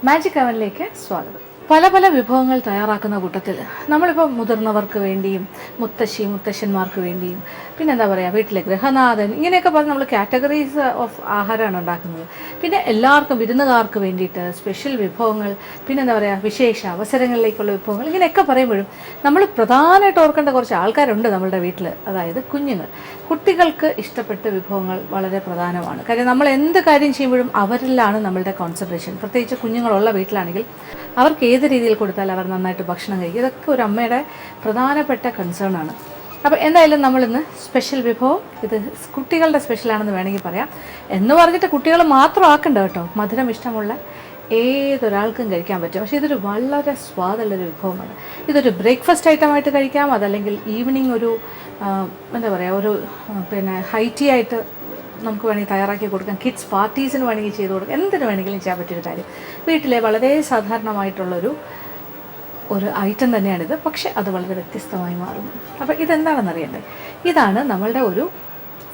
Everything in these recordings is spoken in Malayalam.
മാജിക് അവനിലേക്ക് സ്വാഗതം. പല പല വിഭവങ്ങൾ തയ്യാറാക്കുന്ന കൂട്ടത്തിൽ നമ്മളിപ്പോൾ മുതിർന്നവർക്ക് വേണ്ടിയും മുത്തശ്ശന്മാർക്ക് വേണ്ടിയും പിന്നെ എന്താ പറയുക വീട്ടിലെ ഗൃഹനാഥൻ ഇങ്ങനെയൊക്കെ പറഞ്ഞ് നമ്മൾ കാറ്റഗറീസ് ഓഫ് ആഹാരമാണ് ഉണ്ടാക്കുന്നത്. പിന്നെ എല്ലാവർക്കും വിരുന്നുകാർക്ക് വേണ്ടിയിട്ട് സ്പെഷ്യൽ വിഭവങ്ങൾ, പിന്നെ എന്താ പറയുക വിശേഷ അവസരങ്ങളിലേക്കുള്ള വിഭവങ്ങൾ ഇങ്ങനെയൊക്കെ പറയുമ്പോഴും നമ്മൾ പ്രധാനമായിട്ട് ഓർക്കേണ്ട കുറച്ച് ആൾക്കാരുണ്ട് നമ്മളുടെ വീട്ടിൽ. അതായത് കുട്ടികൾക്ക് ഇഷ്ടപ്പെട്ട വിഭവങ്ങൾ വളരെ പ്രധാനമാണ്. കാര്യം നമ്മൾ എന്ത് കാര്യം ചെയ്യുമ്പോഴും അവരിലാണ് നമ്മളുടെ കോൺസെൻട്രേഷൻ. പ്രത്യേകിച്ച് കുഞ്ഞുങ്ങളുള്ള വീട്ടിലാണെങ്കിൽ അവർക്ക് ഏത് രീതിയിൽ കൊടുത്താൽ അവർ നന്നായിട്ട് ഭക്ഷണം കഴിക്കും. ഇതൊക്കെ ഒരു അമ്മയുടെ പ്രധാനപ്പെട്ട കൺസേൺ ആണ്. അപ്പോൾ എന്തായാലും നമ്മളിന്ന് സ്പെഷ്യൽ വിഭവം, ഇത് കുട്ടികളുടെ സ്പെഷ്യലാണെന്ന് വേണമെങ്കിൽ പറയാം. എന്ന് പറഞ്ഞിട്ട് കുട്ടികൾ മാത്രം ആക്കണ്ട കേട്ടോ, മധുരം ഇഷ്ടമുള്ള ഏതൊരാൾക്കും കഴിക്കാൻ പറ്റും. പക്ഷേ ഇതൊരു വളരെ സ്വാദുള്ളൊരു വിഭവമാണ്. ഇതൊരു ബ്രേക്ക്ഫാസ്റ്റ് ഐറ്റമായിട്ട് കഴിക്കാം, അതല്ലെങ്കിൽ ഈവനിങ് ഒരു എന്താ പറയുക ഒരു ഹൈറ്റി ആയിട്ട് നമുക്ക് വേണമെങ്കിൽ തയ്യാറാക്കി കൊടുക്കാം. കിഡ്സ് പാർട്ടീസിന് വേണമെങ്കിൽ ചെയ്ത് കൊടുക്കാം. എന്തിനു വേണമെങ്കിലും ചെയ്യാൻ പറ്റിയൊരു കാര്യം. വീട്ടിലെ വളരെ സാധാരണമായിട്ടുള്ളൊരു ഐറ്റം തന്നെയാണിത്, പക്ഷേ അത് വളരെ വ്യത്യസ്തമായി മാറുന്നു. അപ്പോൾ ഇതെന്താണെന്ന് അറിയണ്ടേ? ഇതാണ് നമ്മളുടെ ഒരു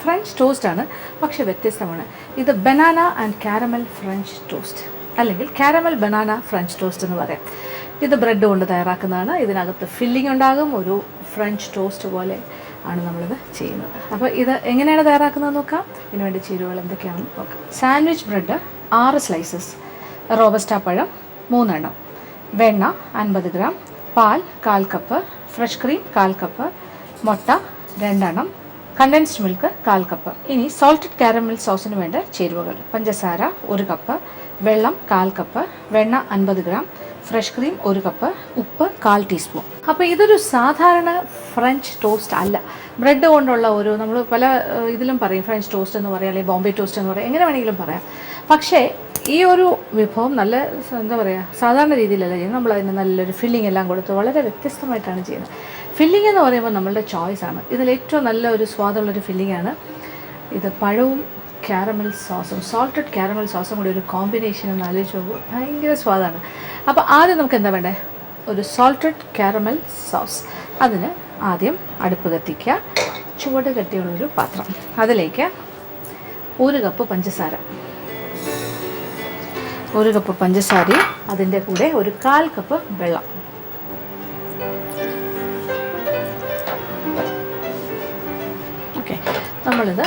ഫ്രഞ്ച് ടോസ്റ്റാണ്, പക്ഷേ വ്യത്യസ്തമാണ്. ഇത് banana and caramel French toast, അല്ലെങ്കിൽ കാരമൽ ബനാന ഫ്രഞ്ച് ടോസ്റ്റ് എന്ന് പറയാം. ഇത് ബ്രെഡ് കൊണ്ട് തയ്യാറാക്കുന്നതാണ്. ഇതിനകത്ത് ഫില്ലിംഗ് ഉണ്ടാകും. ഒരു ഫ്രഞ്ച് ടോസ്റ്റ് പോലെ ആണ് നമ്മളിത് ചെയ്യുന്നത്. അപ്പോൾ ഇത് എങ്ങനെയാണ് തയ്യാറാക്കുന്നത് നോക്കാം. ഇതിന് വേണ്ടി ചേരുവകൾ എന്തൊക്കെയാണെന്ന് നോക്കാം. സാൻഡ്വിച്ച് ബ്രെഡ് 6 സ്ലൈസസ്, റോബസ്റ്റ പഴം 3 എണ്ണം, വെണ്ണ 50 ഗ്രാം, പാൽ 1/4 കപ്പ്, ഫ്രഷ് ക്രീം 1/4 കപ്പ്, മുട്ട 2 എണ്ണം, കണ്ടൻസ്ഡ് മിൽക്ക് 1/4 കപ്പ്. ഇനി സോൾട്ടഡ് കാരമൽ സോസിന് വേണ്ട ചേരുവകൾ: പഞ്ചസാര 1 കപ്പ്, വെള്ളം 1/4 കപ്പ്, വെണ്ണ 50 ഗ്രാം, ഫ്രഷ് ക്രീം 1 കപ്പ്, ഉപ്പ് 1/4 ടീസ്പൂൺ. അപ്പോൾ ഇതൊരു സാധാരണ ഫ്രഞ്ച് ടോസ്റ്റ് അല്ല. ബ്രെഡ് കൊണ്ടുള്ള നമ്മൾ പല ഇതിലും പറയും ഫ്രഞ്ച് ടോസ്റ്റ് എന്ന് പറയാം, അല്ലെങ്കിൽ ബോംബെ ടോസ്റ്റ് എന്ന് പറയാം, എങ്ങനെ വേണമെങ്കിലും പറയാം. പക്ഷേ ഈ ഒരു വിഭവം നല്ല എന്താ പറയുക സാധാരണ രീതിയിലല്ല ചെയ്യുന്നത്. നമ്മളതിന് നല്ലൊരു ഫില്ലിംഗ് എല്ലാം കൊടുത്ത് വളരെ വ്യത്യസ്തമായിട്ടാണ് ചെയ്യുന്നത്. ഫില്ലിംഗ് എന്ന് പറയുമ്പോൾ നമ്മളുടെ ചോയ്സാണ്. ഇതിലേറ്റവും നല്ല ഒരു സ്വാദുള്ളൊരു ഫില്ലിംഗാണ് ഇത്. പഴവും കാരമൽ സോസും, സോൾട്ടഡ് കാരമൽ സോസും കൂടി ഒരു കോമ്പിനേഷൻ എന്ന് ആലോചിച്ച് നോക്കുമ്പോൾ ഭയങ്കര സ്വാദാണ്. അപ്പോൾ ആദ്യം നമുക്ക് എന്താ വേണ്ടേ? ഒരു സോൾട്ടഡ് കാരമൽ സോസ്. അതിന് ആദ്യം അടുപ്പ് കത്തിക്കുക. ചുവട് കട്ടിയുള്ളൊരു പാത്രം, അതിലേക്ക് 1 കപ്പ് പഞ്ചസാര, 1 കപ്പ് പഞ്ചസാരയും അതിൻ്റെ കൂടെ 1/4 കപ്പ് വെള്ളം. ഓക്കെ, നമ്മളിത്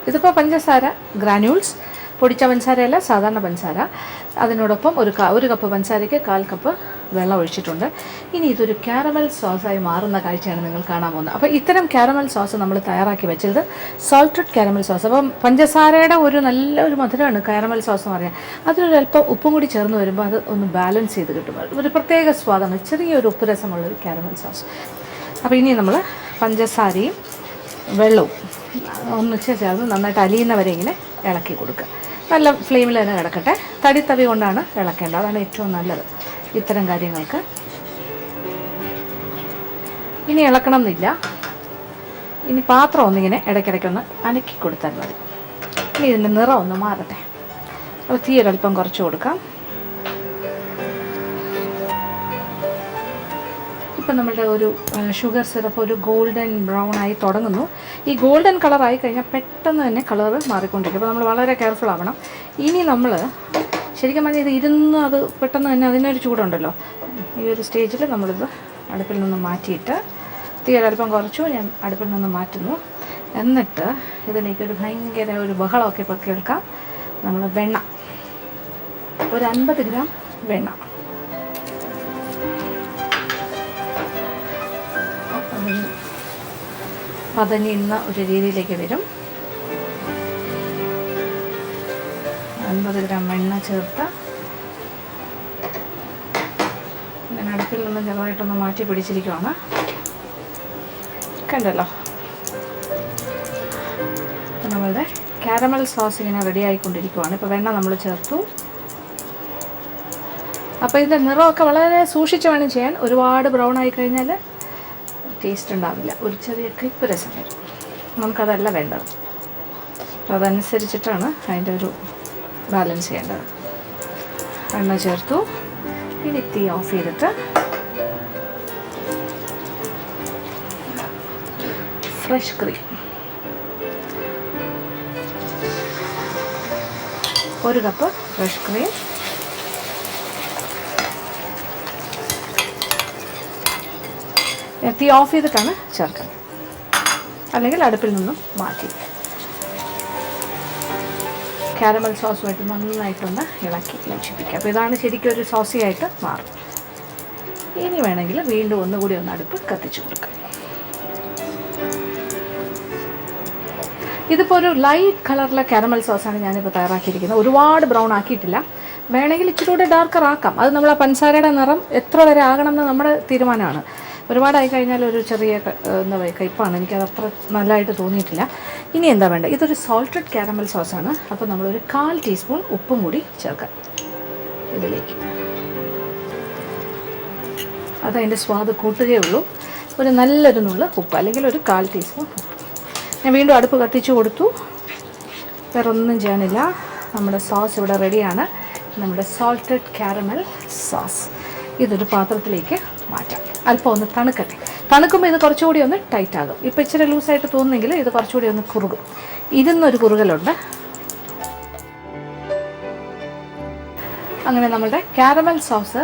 ഇതിപ്പോൾ പഞ്ചസാര ഗ്രാന്യൂൾസ്, പൊടിച്ച പഞ്ചസാരയല്ല, സാധാരണ പഞ്ചസാര. അതിനോടൊപ്പം ഒരു കപ്പ് പഞ്ചസാരയ്ക്ക് 1/4 കപ്പ് വെള്ളം ഒഴിച്ചിട്ടുണ്ട്. ഇനി ഇതൊരു കാരമൽ സോസായി മാറുന്ന കാഴ്ചയാണ് നിങ്ങൾ കാണാൻ പോകുന്നത്. അപ്പോൾ ഇത്തരം കാരമൽ സോസ് നമ്മൾ തയ്യാറാക്കി വെച്ചത് സോൾട്ടഡ് കാരമൽ സോസ്. അപ്പം പഞ്ചസാരയുടെ നല്ലൊരു മധുരമാണ് കാരമൽ സോസ് എന്ന് പറയാം. അതിലൊരല്പം ഉപ്പും കൂടി ചേർന്ന് വരുമ്പോൾ അത് ഒന്ന് ബാലൻസ് ചെയ്ത് കിട്ടും. ഒരു പ്രത്യേക സ്വാദാണ്, ചെറിയൊരു ഉപ്പ് രസമുള്ളൊരു കാരമൽ സോസ്. അപ്പോൾ ഇനി നമ്മൾ പഞ്ചസാരയും വെള്ളവും ഒന്നിച്ച് ചേർന്ന് നന്നായിട്ട് അലിയുന്നവരെ ഇങ്ങനെ ഇളക്കി കൊടുക്കുക. നല്ല ഫ്ലെയിമിൽ തന്നെ കിടക്കട്ടെ. തടി കൊണ്ടാണ് ഇളക്കേണ്ടത്, അതാണ് ഏറ്റവും നല്ലത് ഇത്തരം കാര്യങ്ങൾക്ക്. ഇനി ഇളക്കണം എന്നില്ല. ഇനി പാത്രം ഒന്നിങ്ങനെ ഇടയ്ക്കിടയ്ക്കൊന്ന് അനക്കി കൊടുത്താൽ മതി. ഇനി ഇതിൻ്റെ നിറം ഒന്ന് മാറട്ടെ. അപ്പോൾ തീയൊരൽപ്പം കുറച്ച് കൊടുക്കാം. ഇപ്പം നമ്മളുടെ ഒരു ഷുഗർ സിറപ്പ് ഒരു ഗോൾഡൻ ബ്രൗൺ ആയി തുടങ്ങുന്നു. ഈ ഗോൾഡൻ കളറായി കഴിഞ്ഞാൽ പെട്ടെന്ന് തന്നെ കളറ് മാറിക്കൊണ്ടിരിക്കും. അപ്പോൾ നമ്മൾ വളരെ കെയർഫുൾ ആവണം. ഇനി നമ്മൾ ശരിക്കും പറഞ്ഞാൽ ഇത് അത് പെട്ടെന്ന് തന്നെ അതിനൊരു ചൂടുണ്ടല്ലോ. ഈ ഒരു സ്റ്റേജിൽ നമ്മളിത് അടുപ്പിൽ നിന്ന് മാറ്റിയിട്ട് തീയൊരൽപ്പം കുറച്ചു ഞാൻ അടുപ്പിൽ നിന്ന് മാറ്റുന്നു. എന്നിട്ട് ഇതിലേക്കൊരു ഭയങ്കര ഒരു ബഹളമൊക്കെ ഇപ്പോൾ കേൾക്കാം. നമ്മൾ വെണ്ണ, ഒരു 50 ഗ്രാം വെണ്ണ, പതഞ്ഞിരുന്ന ഒരു രീതിയിലേക്ക് വരും. 50 ഗ്രാം വെണ്ണ ചേർത്ത് ഞാൻ അടുപ്പിൽ നിന്ന് ചെറുതായിട്ടൊന്ന് മാറ്റി പിടിച്ചിരിക്കുവാണ്. കണ്ടല്ലോ, നമ്മളുടെ കാരമൽ സോസ് ഇങ്ങനെ റെഡി ആയിക്കൊണ്ടിരിക്കുവാണ്. ഇപ്പോൾ വെണ്ണ നമ്മൾ ചേർത്തു. അപ്പോൾ ഇതിൻ്റെ നിറമൊക്കെ വളരെ സൂക്ഷിച്ച് വേണം ചെയ്യാൻ. ഒരുപാട് ബ്രൗൺ ആയി കഴിഞ്ഞാൽ ടേസ്റ്റ് ഉണ്ടാവില്ല, ഒരു ചെറിയ ക്രിപ്പ് രസം വരും. നമുക്കതല്ല വേണ്ടത്. അപ്പോൾ അതനുസരിച്ചിട്ടാണ് അതിൻ്റെ ഒരു ബാലൻസ് ചെയ്യേണ്ടത്. എണ്ണ ചേർത്തു. ഇനി തീ ഓഫ് ചെയ്തിട്ട് fresh cream 1 cup fresh cream, തീ ഓഫ് ചെയ്തിട്ടാണ് ചേർക്കുന്നത്, അല്ലെങ്കിൽ അടുപ്പിൽ നിന്നും മാറ്റി. കാരമൽ സോസുമായിട്ട് നന്നായിട്ടൊന്ന് ഇളക്കി യോജിപ്പിക്കുക. അപ്പോൾ ഇതാണ് ശരിക്കും ഒരു സോസി ആയിട്ട് മാറും. ഇനി വേണമെങ്കിൽ വീണ്ടും ഒന്നുകൂടി ഒന്ന് അടുപ്പ് കത്തിച്ചു കൊടുക്കുക. ഇതിപ്പോൾ ഒരു ലൈറ്റ് കളറിലെ കാരമൽ സോസാണ് ഞാനിപ്പോൾ തയ്യാറാക്കിയിരിക്കുന്നത്. ഒരുപാട് ബ്രൗൺ ആക്കിയിട്ടില്ല. വേണമെങ്കിൽ ഇച്ചിരി കൂടെ ഡാർക്കർ ആക്കാം. അത് നമ്മൾ ആ പഞ്ചസാരയുടെ നിറം എത്ര വരെ ആകണം എന്ന് നമ്മുടെ തീരുമാനമാണ്. ഒരുപാടായി കഴിഞ്ഞാൽ ഒരു ചെറിയ എന്താ പറയുക കയ്പ്പാണ്, എനിക്കത് അത്ര നല്ലതായിട്ട് തോന്നിയിട്ടില്ല. ഇനി എന്താ വേണ്ടത്, ഇതൊരു സോൾട്ടഡ് കാരമൽ സോസാണ്. അപ്പോൾ നമ്മളൊരു 1/4 ടീസ്പൂൺ ഉപ്പും കൂടി ചേർക്കാം ഇതിലേക്ക്. അതതിൻ്റെ സ്വാദ് കൂട്ടുകയുള്ളൂ. ഒരു നല്ലൊരു നുള്ള് ഉപ്പ്, അല്ലെങ്കിൽ ഒരു 1/4 ടീസ്പൂൺ ഉപ്പ്. ഞാൻ വീണ്ടും അടുപ്പ് കത്തിച്ചു കൊടുത്തു. വേറെ ഒന്നും ചെയ്യാനില്ല. നമ്മുടെ സോസ് ഇവിടെ റെഡിയാണ്. നമ്മുടെ സോൾട്ടഡ് കാരമൽ സോസ് ഇതൊരു പാത്രത്തിലേക്ക് മാറ്റാം. അല്പം ഒന്ന് തണുക്കട്ടെ. തണുക്കുമ്പോൾ ഇത് കുറച്ചുകൂടി ഒന്ന് ടൈറ്റ് ആകും. ഇപ്പോൾ ഇച്ചിരി ലൂസായിട്ട് തോന്നുന്നെങ്കിൽ ഇത് കുറച്ചുകൂടി ഒന്ന് കുറുകും. ഇരുന്നൊരു കുറുകലുണ്ട്. അങ്ങനെ നമ്മുടെ കാരമൽ സോസ്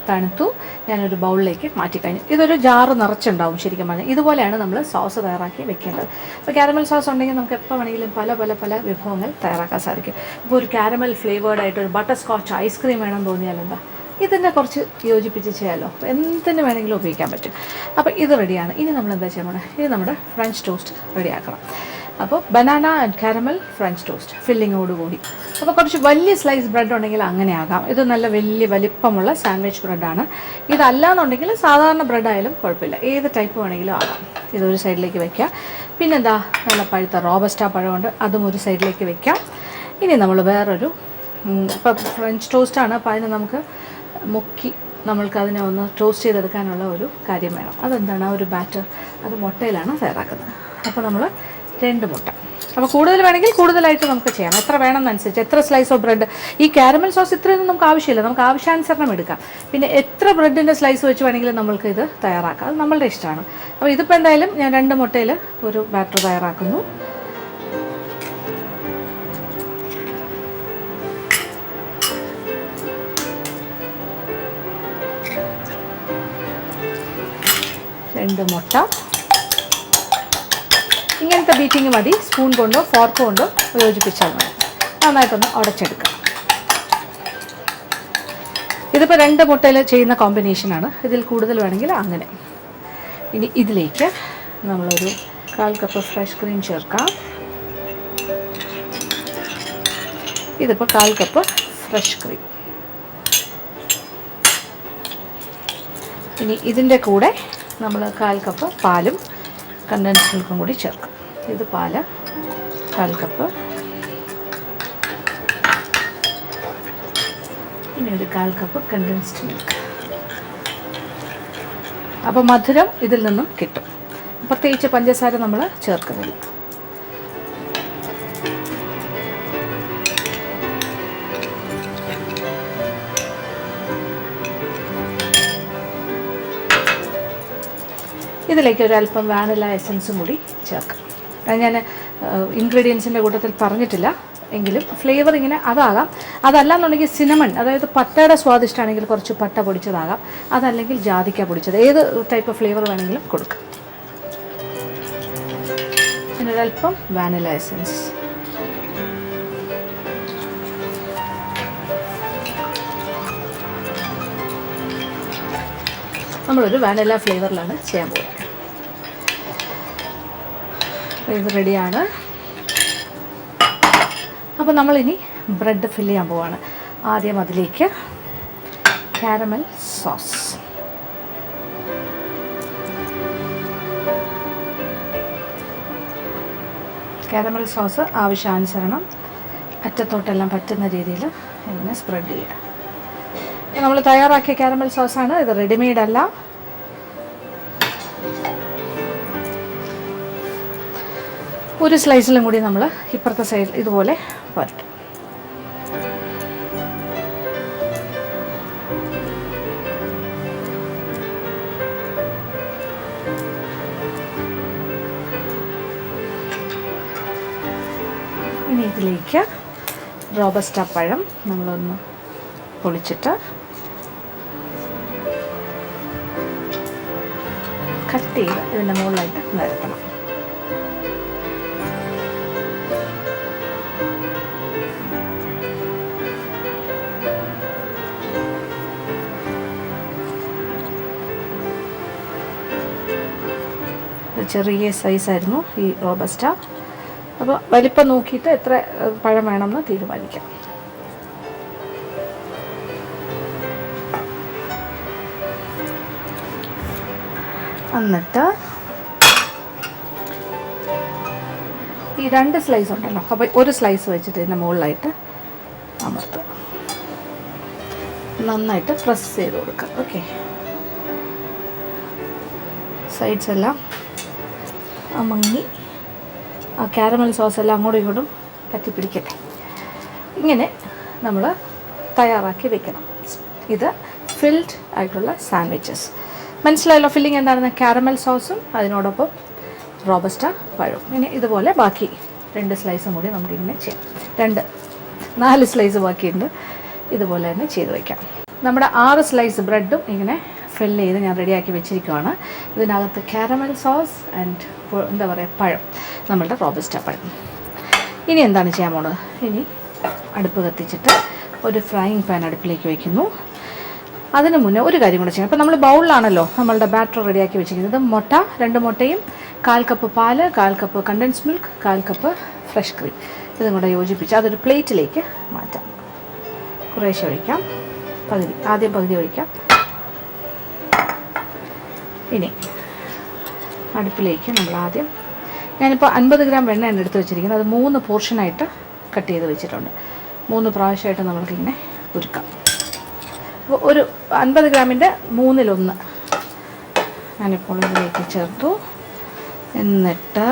തണുത്തു. ഞാനൊരു ബൗളിലേക്ക് മാറ്റിക്കഴിഞ്ഞു. ഇതൊരു ജാറ് നിറച്ചുണ്ടാവും ശരിക്കും പറഞ്ഞാൽ. ഇതുപോലെയാണ് നമ്മൾ സോസ് തയ്യാറാക്കി വെക്കേണ്ടത്. അപ്പോൾ കാരമൽ സോസ് ഉണ്ടെങ്കിൽ നമുക്ക് എപ്പോൾ വേണമെങ്കിലും പല വിഭവങ്ങൾ തയ്യാറാക്കാൻ സാധിക്കും. ഇപ്പോൾ ഒരു കാരമൽ ഫ്ലേവേർഡ് ആയിട്ട് ഒരു ബട്ടർ സ്കോച്ച് ഐസ്ക്രീം വേണമെന്ന് തോന്നിയാൽ എന്താ, ഇതിനെ കുറച്ച് യോജിപ്പിച്ച് ചെയ്യാമല്ലോ. എന്തിന് വേണമെങ്കിലും ഉപയോഗിക്കാൻ പറ്റും. അപ്പോൾ ഇത് റെഡിയാണ്. ഇനി നമ്മൾ എന്താ ചെയ്യാൻ പോകണം, ഇത് നമ്മുടെ ഫ്രഞ്ച് ടോസ്റ്റ് റെഡിയാക്കണം. അപ്പോൾ banana and caramel French toast ഫില്ലിങ്ങോടുകൂടി. അപ്പോൾ കുറച്ച് വലിയ സ്ലൈസ് ബ്രെഡ് ഉണ്ടെങ്കിൽ അങ്ങനെ ആകാം. ഇത് നല്ല വലിപ്പമുള്ള സാൻഡ്വിച്ച് ബ്രെഡാണ്. ഇതല്ലാന്നുണ്ടെങ്കിൽ സാധാരണ ബ്രെഡായാലും കുഴപ്പമില്ല, ഏത് ടൈപ്പ് വേണമെങ്കിലും ആകാം. ഇതൊരു സൈഡിലേക്ക് വയ്ക്കാം. പിന്നെന്താ, നല്ല പഴുത്ത റോബസ്റ്റ പഴമുണ്ട്, അതും ഒരു സൈഡിലേക്ക് വയ്ക്കാം. ഇനി നമ്മൾ വേറൊരു ഇപ്പോൾ ഫ്രഞ്ച് ടോസ്റ്റാണ്. അപ്പോൾ അതിന് നമുക്ക് മുക്കി നമ്മൾക്കതിനെ ഒന്ന് ടോസ്റ്റ് ചെയ്തെടുക്കാനുള്ള ഒരു കാര്യം വേണം. അതെന്താണ്, ആ ഒരു ബാറ്റർ, അത് മുട്ടയിലാണ് തയ്യാറാക്കുന്നത്. അപ്പോൾ നമ്മൾ 2 മുട്ട. അപ്പോൾ കൂടുതൽ വേണമെങ്കിൽ കൂടുതലായിട്ട് നമുക്ക് ചെയ്യാം, എത്ര വേണമെന്നനുസരിച്ച്. എത്ര സ്ലൈസ് ഓഫ് ബ്രെഡ്, ഈ കാരമൽ സോസ് ഇത്രയൊന്നും നമുക്ക് ആവശ്യമില്ല, നമുക്ക് ആവശ്യാനുസരണം എടുക്കാം. പിന്നെ എത്ര ബ്രെഡിൻ്റെ സ്ലൈസ് വെച്ച് വേണമെങ്കിലും നമ്മൾക്ക് ഇത് തയ്യാറാക്കാം, അത് നമ്മളുടെ ഇഷ്ടമാണ്. അപ്പോൾ ഇതിപ്പോൾ എന്തായാലും ഞാൻ 2 മുട്ടയിൽ ഒരു ബാറ്റർ തയ്യാറാക്കുന്നു. രണ്ട് മുട്ട. ഇങ്ങനത്തെ ബീറ്റിംഗ് മതി. സ്പൂൺ കൊണ്ടോ ഫോർക്ക് കൊണ്ടോ യോജിപ്പിച്ചാൽ മതി. നന്നായിട്ടൊന്ന് ഉടച്ചെടുക്കാം. ഇതിപ്പോൾ 2 മുട്ടയിൽ ചെയ്യുന്ന കോമ്പിനേഷനാണ്. ഇതിൽ കൂടുതൽ വേണമെങ്കിൽ അങ്ങനെ. ഇനി ഇതിലേക്ക് നമ്മളൊരു 1/4 കപ്പ് ഫ്രഷ് ക്രീം ചേർക്കാം. ഇതിപ്പോൾ 1/4 കപ്പ് ഫ്രഷ് ക്രീം. ഇനി ഇതിൻ്റെ കൂടെ നമ്മൾ 1/4 കപ്പ് പാലും കണ്ടൻസ്ഡ് മിൽക്കും കൂടി ചേർക്കും. ഇത് പാല് 1/4 കപ്പ്. ഇനി ഒരു 1/4 കപ്പ് കണ്ടൻസ്ഡ് മിൽക്ക്. അപ്പോൾ മധുരം ഇതിൽ നിന്നും കിട്ടും. പ്രത്യേകിച്ച് പഞ്ചസാര നമ്മൾ ചേർക്കുന്നില്ല. ഇതിലേക്ക് ഒരല്പം വാനില എസൻസും കൂടി ചേർക്കാം. അത് ഞാൻ ഇൻഗ്രീഡിയൻസിൻ്റെ കൂട്ടത്തിൽ പറഞ്ഞിട്ടില്ല, എങ്കിലും ഫ്ലേവർ ഇങ്ങനെ അതാകാം. അതല്ലാന്നുണ്ടെങ്കിൽ സിനമൺ, അതായത് പട്ടയുടെ സ്വാദിഷ്ടമാണെങ്കിൽ കുറച്ച് പട്ട പൊടിച്ചതാകാം, അതല്ലെങ്കിൽ ജാതിക്ക പൊടിച്ചത്, ഏത് ടൈപ്പ് ഫ്ലേവർ വേണമെങ്കിലും കൊടുക്കാം. പിന്നെ ഒരല്പം വാനില എസൻസ്. നമ്മളൊരു വാനില ഫ്ലേവറിലാണ് ചെയ്യാൻ പോകുന്നത്. ഇത് റെഡിയാണ്. അപ്പോൾ നമ്മളിനി ബ്രെഡ് ഫില്ല് ചെയ്യാൻ പോവാണ്. ആദ്യം അതിലേക്ക് കാരമൽ സോസ്. കാരമൽ സോസ് ആവശ്യാനുസരണം അറ്റത്തോട്ടെല്ലാം പറ്റുന്ന രീതിയിൽ ഇങ്ങനെ സ്പ്രെഡ് ചെയ്യുക. നമ്മൾ തയ്യാറാക്കിയ കാരമൽ സോസാണ് ഇത്, റെഡിമെയ്ഡ് അല്ല. ഒരു സ്ലൈസിലും കൂടി നമ്മൾ ഇപ്പുറത്തെ സൈഡിൽ ഇതുപോലെ പുരട്ടും. ഇനി ഇതിലേക്ക് റോബസ്റ്റ പഴം നമ്മളൊന്ന് പൊളിച്ചിട്ട് കട്ട് ചെയ്ത് ഇതിൻ്റെ മുകളിലായിട്ട് നിരത്തണം. ചെറിയ സൈസായിരുന്നു ഈ റോബസ്റ്റ. അപ്പോൾ വലിപ്പം നോക്കിയിട്ട് എത്ര പഴം വേണമെന്ന് തീരുമാനിക്കാം. എന്നിട്ട് ഈ 2 സ്ലൈസ് ഉണ്ടല്ലോ, അപ്പോൾ ഒരു സ്ലൈസ് വെച്ചിട്ട് ഇതിൻ്റെ മുകളിലായിട്ട് അമർത്തുക. നന്നായിട്ട് പ്രസ് ചെയ്ത് കൊടുക്കുക. ഓക്കെ, സൈഡ്സ് എല്ലാം അമങ്ങി ആ കാരമൽ സോസ് എല്ലാം അങ്ങോട്ടും ഇങ്ങോട്ടും പറ്റിപ്പിടിക്കട്ടെ. ഇങ്ങനെ നമ്മൾ തയ്യാറാക്കി വെക്കണം. ഇത് ഫിൽഡ് ആയിട്ടുള്ള സാൻഡ്വിച്ചസ്. മനസ്സിലായല്ലോ ഫില്ലിംഗ് എന്താണെന്ന്? കാരമൽ സോസും അതിനോടൊപ്പം റോബസ്റ്റ പഴവും. ഇനി ഇതുപോലെ ബാക്കി 2 സ്ലൈസും കൂടി നമുക്കിങ്ങനെ ചെയ്യാം. 4 സ്ലൈസ് ബാക്കിയുണ്ട്. ഇതുപോലെ തന്നെ ചെയ്ത് വയ്ക്കാം. നമ്മുടെ 6 സ്ലൈസ് ബ്രെഡും ഇങ്ങനെ ഫില്ല് ചെയ്ത് ഞാൻ റെഡിയാക്കി വെച്ചിരിക്കുകയാണ്. ഇതിനകത്ത് കാരമൽ സോസ് ആൻഡ് എന്താ പറയുക പഴം, നമ്മളുടെ റോബസ്റ്റ പഴം. ഇനി എന്താണ് ചെയ്യാൻ പോണത്? ഇനി അടുപ്പ് കത്തിച്ചിട്ട് ഒരു ഫ്രൈയിങ് പാൻ അടുപ്പിലേക്ക് വയ്ക്കുന്നു. അതിന് മുന്നേ ഒരു കാര്യം കൂടെ ചെയ്യണം. അപ്പോൾ നമ്മൾ ബൗളിലാണല്ലോ നമ്മളുടെ ബാറ്റർ റെഡിയാക്കി വെച്ചിരിക്കുന്നത്. 2 മുട്ടയും 1/4 കപ്പ് പാല്, 1/4 cup condensed milk, 1/4 cup fresh cream, ഇതും കൂടെ യോജിപ്പിച്ച് അതൊരു പ്ലേറ്റിലേക്ക് മാറ്റാം. കുറേശ്ശെ ഒഴിക്കാം. ആദ്യം പകുതി ഒഴിക്കാം. ഇനി അടുപ്പിലേക്ക് നമ്മൾ ആദ്യം, ഞാനിപ്പോൾ 50 ഗ്രാം വെണ്ണയാണ് എടുത്ത് വെച്ചിരിക്കുന്നത്. അത് 3 പോർഷനായിട്ട് കട്ട് ചെയ്ത് വെച്ചിട്ടുണ്ട്. 3 പ്രാവശ്യമായിട്ട് നമുക്കിങ്ങനെ ഉരുക്കാം. അപ്പോൾ ഒരു 50 ഗ്രാമിൻ്റെ 1/3 ഞാനിപ്പോൾ ഇതിലേക്ക് ചേർത്തു. എന്നിട്ട്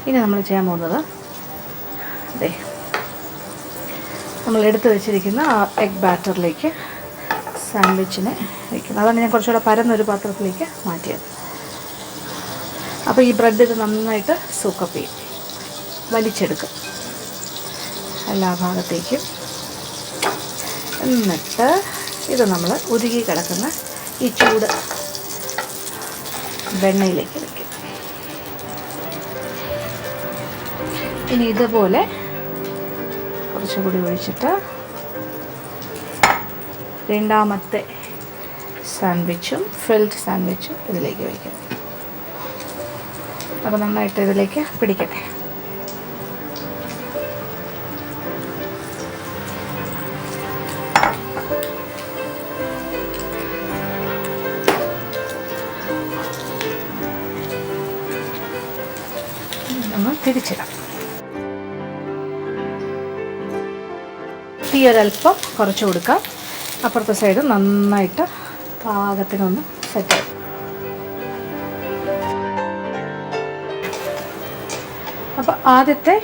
ഇനി നമ്മൾ ചെയ്യാൻ പോകുന്നത് അതെ നമ്മൾ എടുത്ത് വെച്ചിരിക്കുന്ന ആ എഗ് ബാറ്ററിലേക്ക് സാൻഡ്വിച്ചിനെ വയ്ക്കുന്നത്. അതാണ് ഞാൻ കുറച്ചുകൂടെ പരന്നൊരു പാത്രത്തിലേക്ക് മാറ്റിയത്. അപ്പോൾ ഈ ബ്രെഡ് ഇത് നന്നായിട്ട് സൂക്കപ്പ് ചെയ്യും, വലിച്ചെടുക്കും എല്ലാ ഭാഗത്തേക്കും. എന്നിട്ട് ഇത് നമ്മൾ ഉരുകി കിടക്കുന്ന ഈ ചൂട് വെണ്ണയിലേക്ക് വയ്ക്കും. ഇനി ഇതുപോലെ കുറച്ചുകൂടി ഒഴിച്ചിട്ട് രണ്ടാമത്തെ സാൻഡ്വിച്ചും ഫിൽഡ് സാൻഡ്വിച്ചും ഇതിലേക്ക് വയ്ക്കും. അപ്പോൾ നന്നായിട്ട് ഇതിലേക്ക് പിടിക്കട്ടെ. ഒന്ന് തിരിച്ചിടാം. തീ ഒരൽപ്പം കുറച്ച് കൊടുക്കാം. അപ്പുറത്തെ സൈഡ് നന്നായിട്ട് പാകത്തിനൊന്ന് സെറ്റ് ആവും. അപ്പോൾ ആദ്യത്തെ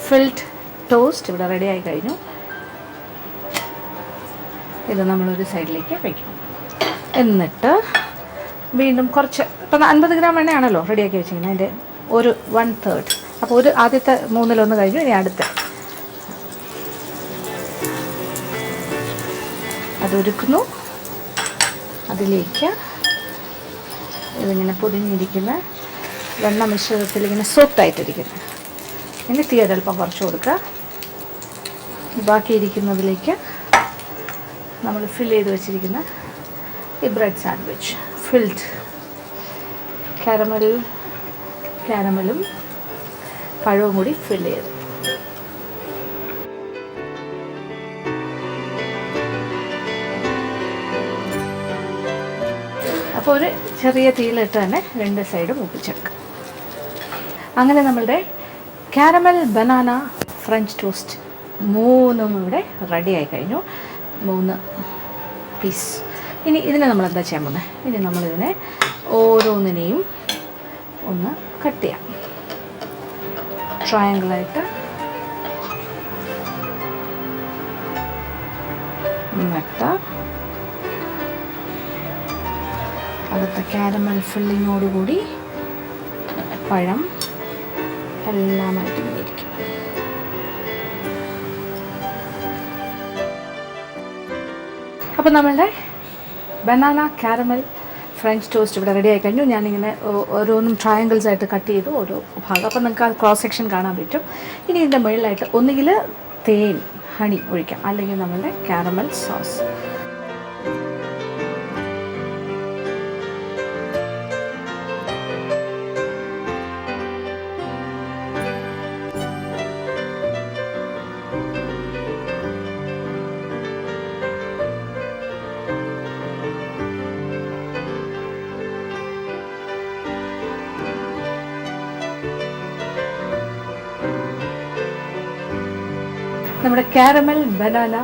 ഫിൽഡ് ടോസ്റ്റ് ഇവിടെ റെഡി ആയി കഴിഞ്ഞു. ഇത് നമ്മളൊരു സൈഡിലേക്ക് വയ്ക്കും. എന്നിട്ട് വീണ്ടും കുറച്ച്, ഇപ്പം 50 ഗ്രാം എണ്ണയാണല്ലോ റെഡിയാക്കി വെച്ചിരിക്കുന്നത്, അതിൻ്റെ ഒരു 1/3. അപ്പോൾ ആദ്യത്തെ 3/1 കഴിഞ്ഞു. ഇനി അടുത്ത അതൊരുക്കുന്നു. അതിലേക്ക് ഇതിങ്ങനെ പൊതിഞ്ഞിരിക്കുന്ന വെണ്ണ മിശ്രിതത്തിൽ ഇങ്ങനെ സോഫ്റ്റായിട്ടിരിക്കുന്നു. ഇനി തീ ഒരൽപ്പം കുറച്ച് കൊടുക്കുക. ബാക്കിയിരിക്കുന്നതിലേക്ക് നമ്മൾ ഫിൽ ചെയ്ത് വെച്ചിരിക്കുന്ന ഈ ബ്രെഡ് സാൻഡ്വിച്ച് ഫിൽഡ് കാരമലും പഴവും കൂടി ഫിൽ ചെയ്ത് അപ്പോൾ ഒരു ചെറിയ തീയിലിട്ട് തന്നെ 2 സൈഡും ഒപ്പിച്ചെടുക്കുക. അങ്ങനെ നമ്മളുടെ കാരമൽ ബനാന ഫ്രഞ്ച് ടോസ്റ്റ് 3 ഇവിടെ റെഡി ആയി കഴിഞ്ഞു. 3 പീസ്. ഇനി ഇതിനെ നമ്മൾ എന്താ ചെയ്യാൻ പോകുന്നത്? ഇനി നമ്മളിതിനെ ഓരോന്നിനെയും ഒന്ന് കട്ട് ചെയ്യാം. ട്രയാങ്കിളായിട്ട് എന്നിട്ട് അകത്തെ കാരമൽ ഫില്ലിങ്ങോടുകൂടി പഴം എല്ലാമായിട്ട് ഇരിക്കും. അപ്പോൾ നമ്മളുടെ ബനാന കാരമൽ ഫ്രഞ്ച് ടോസ്റ്റ് ഇവിടെ റെഡി ആയി കഴിഞ്ഞു. ഞാനിങ്ങനെ ഓരോന്നും ട്രയാങ്കിൾസ് ആയിട്ട് കട്ട് ചെയ്തു ഓരോ ഭാഗം. അപ്പോൾ നിങ്ങൾക്ക് ആ ക്രോസ് സെക്ഷൻ കാണാൻ പറ്റും. ഇനി ഇതിൻ്റെ മുകളിലായിട്ട് ഒന്നുകിൽ തേൻ ഹണി ഒഴിക്കാം, അല്ലെങ്കിൽ നമ്മളുടെ കാരമൽ സോസ്. നമ്മുടെ കാരമൽ ബനാന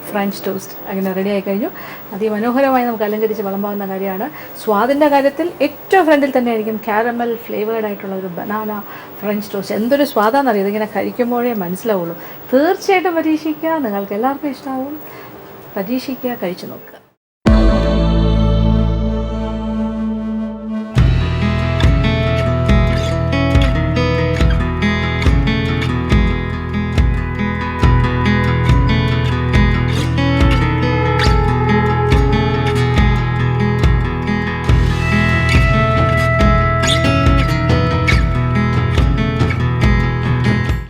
ഫ്രഞ്ച് ടോസ്റ്റ് അങ്ങനെ റെഡി ആയി കഴിഞ്ഞു. അതിമനോഹരമായി നമുക്ക് അലങ്കരിച്ച് വിളമ്പാവുന്ന കാര്യമാണ്. സ്വാദിൻ്റെ കാര്യത്തിൽ ഏറ്റവും ഫ്രണ്ടിൽ തന്നെയായിരിക്കും കാരമൽ ഫ്ലേവേർഡ് ആയിട്ടുള്ള ഒരു ബനാന ഫ്രഞ്ച് ടോസ്റ്റ്. എന്തൊരു സ്വാദാണെന്നറിയാം, ഇതിങ്ങനെ കഴിക്കുമ്പോഴേ മനസ്സിലാവുള്ളൂ. തീർച്ചയായിട്ടും പരീക്ഷിക്കുക, നിങ്ങൾക്ക് എല്ലാവർക്കും ഇഷ്ടമാവും. പരീക്ഷിക്കുക, കഴിച്ചു നോക്കുക.